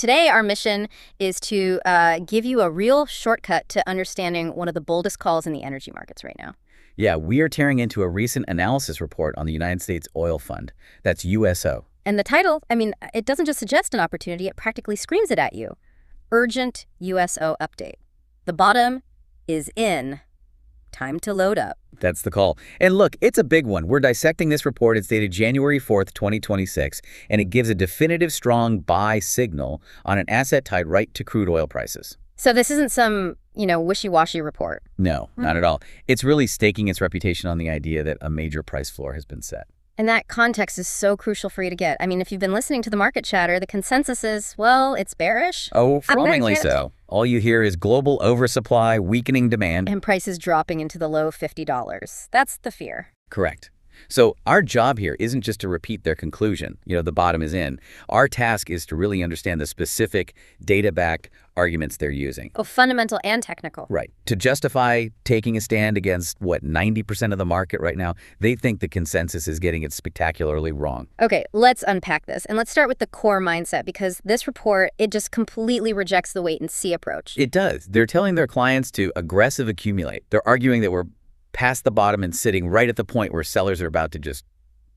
Today, our mission is to give you a real shortcut to understanding one of the boldest calls in the energy markets right now. Yeah, we are tearing into a recent analysis report on the United States Oil Fund. That's USO. And the title, it doesn't just suggest an opportunity, it practically screams it at you. Urgent USO update. The bottom is in. Time to load up. That's the call. And look, it's a big one. We're dissecting this report. It's dated January 4th, 2026, and it gives a definitive strong buy signal on an asset tied right to crude oil prices. So this isn't some, wishy-washy report. No, not at all. It's really staking its reputation on the idea that a major price floor has been set. And that context is so crucial for you to get. If you've been listening to the market chatter, the consensus is, well, it's bearish. Overwhelmingly so. All you hear is global oversupply, weakening demand. And prices dropping into the low $50. That's the fear. Correct. So our job here isn't just to repeat their conclusion, the bottom is in. Our task is to really understand the specific data-backed arguments they're using. Oh, fundamental and technical. Right. To justify taking a stand against, 90% of the market right now, they think the consensus is getting it spectacularly wrong. Okay, let's unpack this. And let's start with the core mindset, because this report, it just completely rejects the wait-and-see approach. It does. They're telling their clients to aggressive accumulate. They're arguing that we're past the bottom and sitting right at the point where sellers are about to just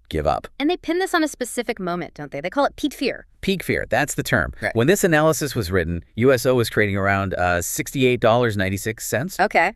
give up. And they pin this on a specific moment, don't they? They call it peak fear. Peak fear, that's the term. Right. When this analysis was written, USO was trading around $68.96. Okay.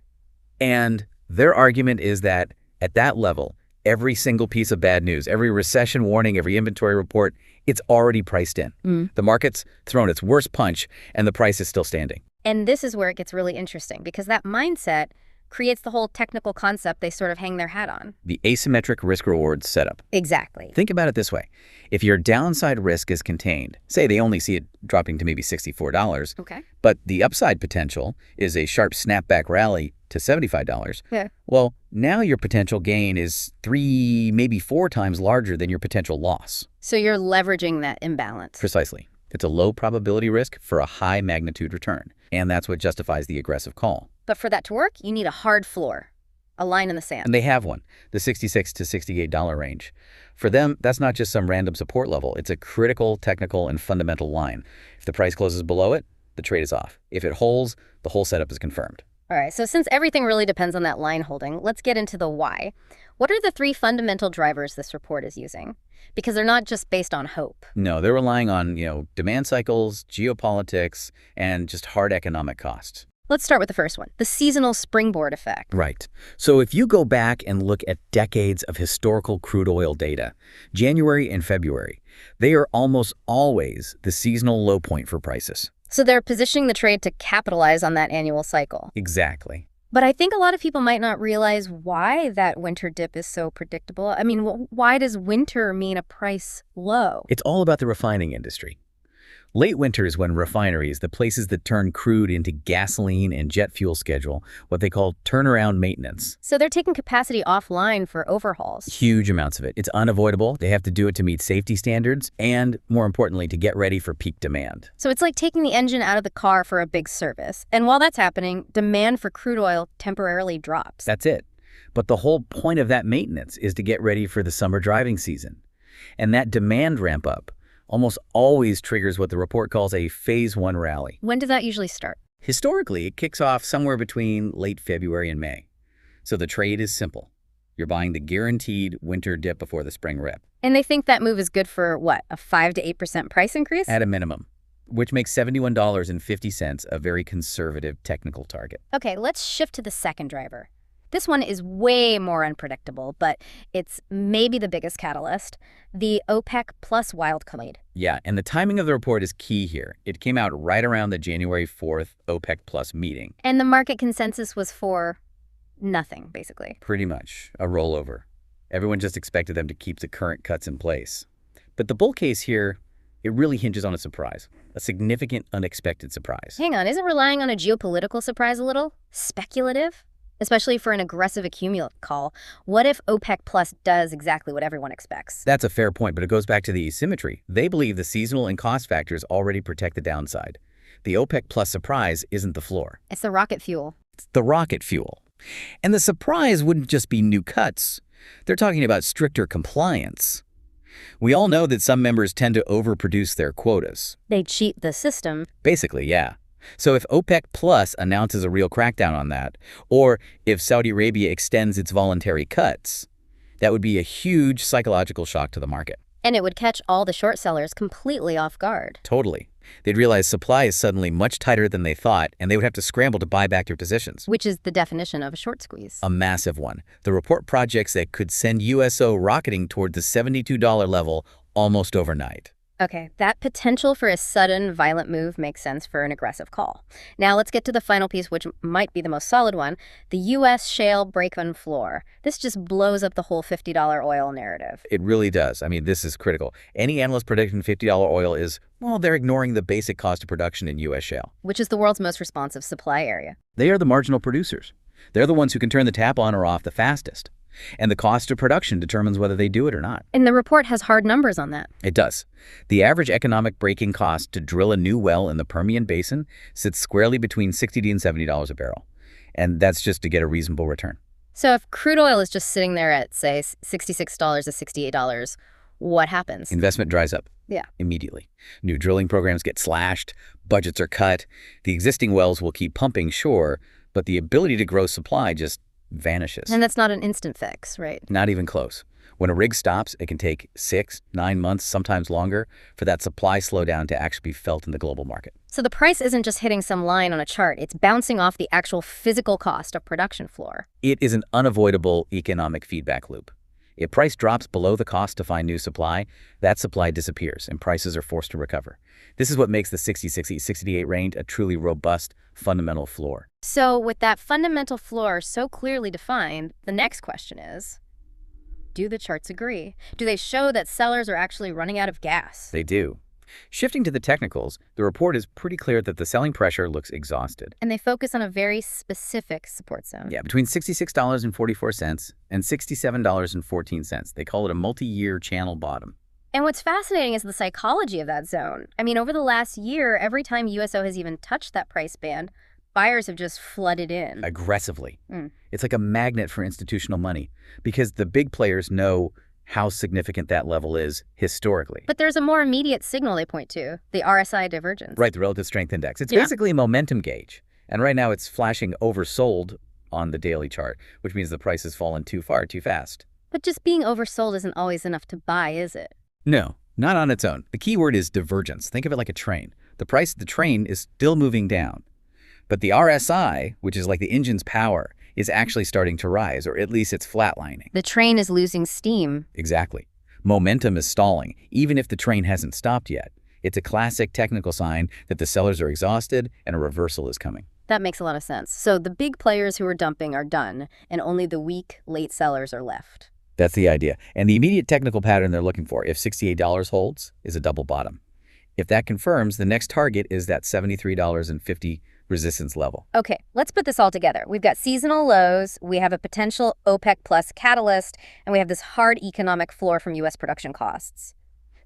And their argument is that at that level, every single piece of bad news, every recession warning, every inventory report, it's already priced in. The market's thrown its worst punch, and the price is still standing. And this is where it gets really interesting, because that mindset creates the whole technical concept they sort of hang their hat on. The asymmetric risk-reward setup. Exactly. Think about it this way. If your downside risk is contained, say they only see it dropping to maybe $64, okay, but the upside potential is a sharp snapback rally to $75, yeah, well, now your potential gain is 3, maybe 4 times larger than your potential loss. So you're leveraging that imbalance. Precisely. It's a low probability risk for a high magnitude return, and that's what justifies the aggressive call. But for that to work, you need a hard floor, a line in the sand. And they have one, the $66 to $68 range. For them, that's not just some random support level. It's a critical, technical, and fundamental line. If the price closes below it, the trade is off. If it holds, the whole setup is confirmed. All right, so since everything really depends on that line holding, let's get into the why. What are the 3 fundamental drivers this report is using? Because they're not just based on hope. No, they're relying on, demand cycles, geopolitics, and just hard economic costs. Let's start with the first one, the seasonal springboard effect. Right. So if you go back and look at decades of historical crude oil data, January and February, they are almost always the seasonal low point for prices. So they're positioning the trade to capitalize on that annual cycle. Exactly. But I think a lot of people might not realize why that winter dip is so predictable. Why does winter mean a price low? It's all about the refining industry. Late winter is when refineries, the places that turn crude into gasoline and jet fuel, schedule what they call turnaround maintenance. So they're taking capacity offline for overhauls. Huge amounts of it. It's unavoidable. They have to do it to meet safety standards and, more importantly, to get ready for peak demand. So it's like taking the engine out of the car for a big service. And while that's happening, demand for crude oil temporarily drops. That's it. But the whole point of that maintenance is to get ready for the summer driving season. And that demand ramp up almost always triggers what the report calls a phase 1 rally. When does that usually start? Historically, it kicks off somewhere between late February and May. So the trade is simple. You're buying the guaranteed winter dip before the spring rip. And they think that move is good for, what, a 5 to 8% price increase? At a minimum, which makes $71.50 a very conservative technical target. Okay, let's shift to the second driver. This one is way more unpredictable, but it's maybe the biggest catalyst, the OPEC plus wildcard. Yeah, and the timing of the report is key here. It came out right around the January 4th OPEC plus meeting. And the market consensus was for nothing, basically. Pretty much a rollover. Everyone just expected them to keep the current cuts in place. But the bull case here, it really hinges on a surprise, a significant unexpected surprise. Hang on, isn't relying on a geopolitical surprise a little speculative? Especially for an aggressive accumulate call. What if OPEC Plus does exactly what everyone expects? That's a fair point, but it goes back to the asymmetry. They believe the seasonal and cost factors already protect the downside. The OPEC Plus surprise isn't the floor. It's the rocket fuel. It's the rocket fuel. And the surprise wouldn't just be new cuts. They're talking about stricter compliance. We all know that some members tend to overproduce their quotas. They cheat the system. Basically, yeah. So if OPEC Plus announces a real crackdown on that, or if Saudi Arabia extends its voluntary cuts, that would be a huge psychological shock to the market. And it would catch all the short sellers completely off guard. Totally. They'd realize supply is suddenly much tighter than they thought, and they would have to scramble to buy back their positions. Which is the definition of a short squeeze. A massive one. The report projects that could send USO rocketing toward the $72 level almost overnight. Okay, that potential for a sudden, violent move makes sense for an aggressive call. Now let's get to the final piece, which might be the most solid one, the U.S. shale break-even floor. This just blows up the whole $50 oil narrative. It really does. I mean, this is critical. Any analyst predicting $50 oil is, well, they're ignoring the basic cost of production in U.S. shale. Which is the world's most responsive supply area. They are the marginal producers. They're the ones who can turn the tap on or off the fastest. And the cost of production determines whether they do it or not. And the report has hard numbers on that. It does. The average economic breaking cost to drill a new well in the Permian Basin sits squarely between $60 and $70 a barrel. And that's just to get a reasonable return. So if crude oil is just sitting there at, say, $66 to $68, what happens? Investment dries up. Yeah. Immediately. New drilling programs get slashed, budgets are cut. The existing wells will keep pumping, sure, but the ability to grow supply just vanishes. And that's not an instant fix, right? Not even close. When a rig stops, it can take 6, 9 months, sometimes longer, for that supply slowdown to actually be felt in the global market. So the price isn't just hitting some line on a chart, it's bouncing off the actual physical cost of production floor. It is an unavoidable economic feedback loop. If price drops below the cost to find new supply, that supply disappears and prices are forced to recover. This is what makes the 60-68 range a truly robust, fundamental floor. So with that fundamental floor so clearly defined, the next question is, do the charts agree? Do they show that sellers are actually running out of gas? They do. Shifting to the technicals, the report is pretty clear that the selling pressure looks exhausted. And they focus on a very specific support zone. Yeah, between $66.44 and $67.14. They call it a multi-year channel bottom. And what's fascinating is the psychology of that zone. I mean, over the last year, every time USO has even touched that price band, buyers have just flooded in. Aggressively. It's like a magnet for institutional money because the big players know how significant that level is historically. But there's a more immediate signal they point to, the RSI divergence. Right, the relative strength index. It's basically a momentum gauge. And right now it's flashing oversold on the daily chart, which means the price has fallen too far, too fast. But just being oversold isn't always enough to buy, is it? No, not on its own. The key word is divergence. Think of it like a train. The price of the train is still moving down. But the RSI, which is like the engine's power, is actually starting to rise, or at least it's flatlining. The train is losing steam. Exactly. Momentum is stalling, even if the train hasn't stopped yet. It's a classic technical sign that the sellers are exhausted and a reversal is coming. That makes a lot of sense. So the big players who are dumping are done, and only the weak, late sellers are left. That's the idea. And the immediate technical pattern they're looking for, if $68 holds, is a double bottom. If that confirms, the next target is that $73.50 resistance level. Okay, let's put this all together. We've got seasonal lows, we have a potential OPEC plus catalyst, and we have this hard economic floor from U.S. production costs.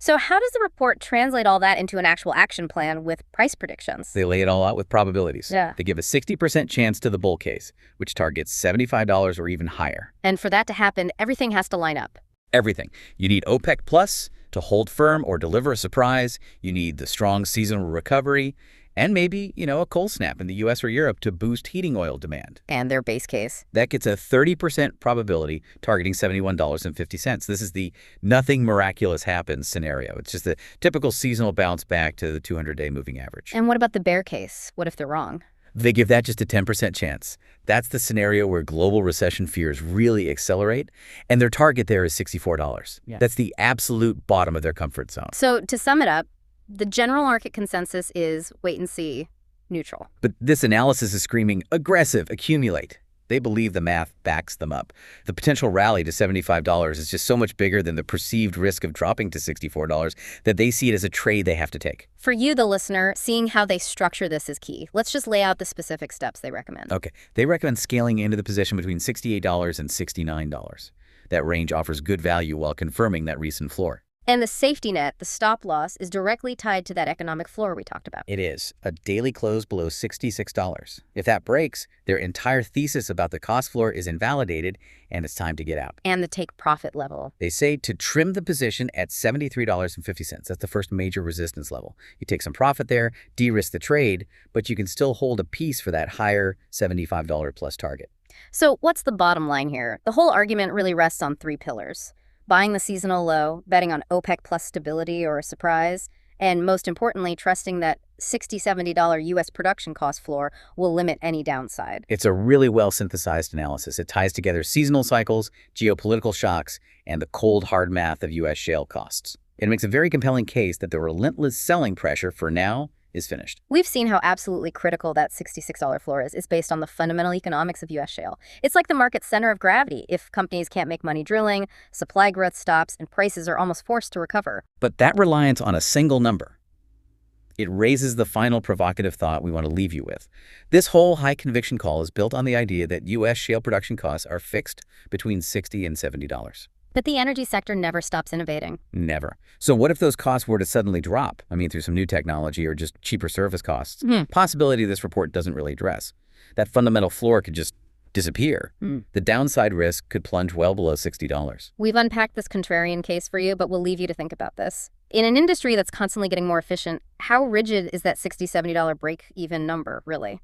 So how does the report translate all that into an actual action plan with price predictions? They lay it all out with probabilities. Yeah. They give a 60% chance to the bull case, which targets $75 or even higher. And for that to happen, everything has to line up. Everything. You need OPEC plus to hold firm or deliver a surprise. You need the strong seasonal recovery. And maybe, a cold snap in the U.S. or Europe to boost heating oil demand. And their base case. That gets a 30% probability targeting $71.50. This is the nothing miraculous happens scenario. It's just a typical seasonal bounce back to the 200-day moving average. And what about the bear case? What if they're wrong? They give that just a 10% chance. That's the scenario where global recession fears really accelerate, and their target there is $64. Yeah. That's the absolute bottom of their comfort zone. So to sum it up, the general market consensus is wait and see, neutral. But this analysis is screaming aggressive, accumulate. They believe the math backs them up. The potential rally to $75 is just so much bigger than the perceived risk of dropping to $64 that they see it as a trade they have to take. For you, the listener, seeing how they structure this is key. Let's just lay out the specific steps they recommend. Okay. They recommend scaling into the position between $68 and $69. That range offers good value while confirming that recent floor. And the safety net, the stop loss, is directly tied to that economic floor we talked about. It is a daily close below $66. If that breaks, their entire thesis about the cost floor is invalidated and it's time to get out. And the take profit level. They say to trim the position at $73.50. That's the first major resistance level. You take some profit there, de-risk the trade, but you can still hold a piece for that higher $75 plus target. So what's the bottom line here? The whole argument really rests on three pillars: buying the seasonal low, betting on OPEC plus stability or a surprise, and most importantly, trusting that $60, $70 U.S. production cost floor will limit any downside. It's a really well-synthesized analysis. It ties together seasonal cycles, geopolitical shocks, and the cold, hard math of U.S. shale costs. It makes a very compelling case that the relentless selling pressure for now is finished. We've seen how absolutely critical that $66 floor is. It's based on the fundamental economics of U.S. shale. It's like the market's center of gravity. If companies can't make money drilling, supply growth stops, and prices are almost forced to recover. But that reliance on a single number, it raises the final provocative thought we want to leave you with. This whole high conviction call is built on the idea that U.S. shale production costs are fixed between $60 and $70. But the energy sector never stops innovating. Never. So what if those costs were to suddenly drop? I mean, through some new technology or just cheaper service costs? Possibility this report doesn't really address. That fundamental floor could just disappear. The downside risk could plunge well below $60. We've unpacked this contrarian case for you, but we'll leave you to think about this. In an industry that's constantly getting more efficient, how rigid is that $60, $70 break-even number, really?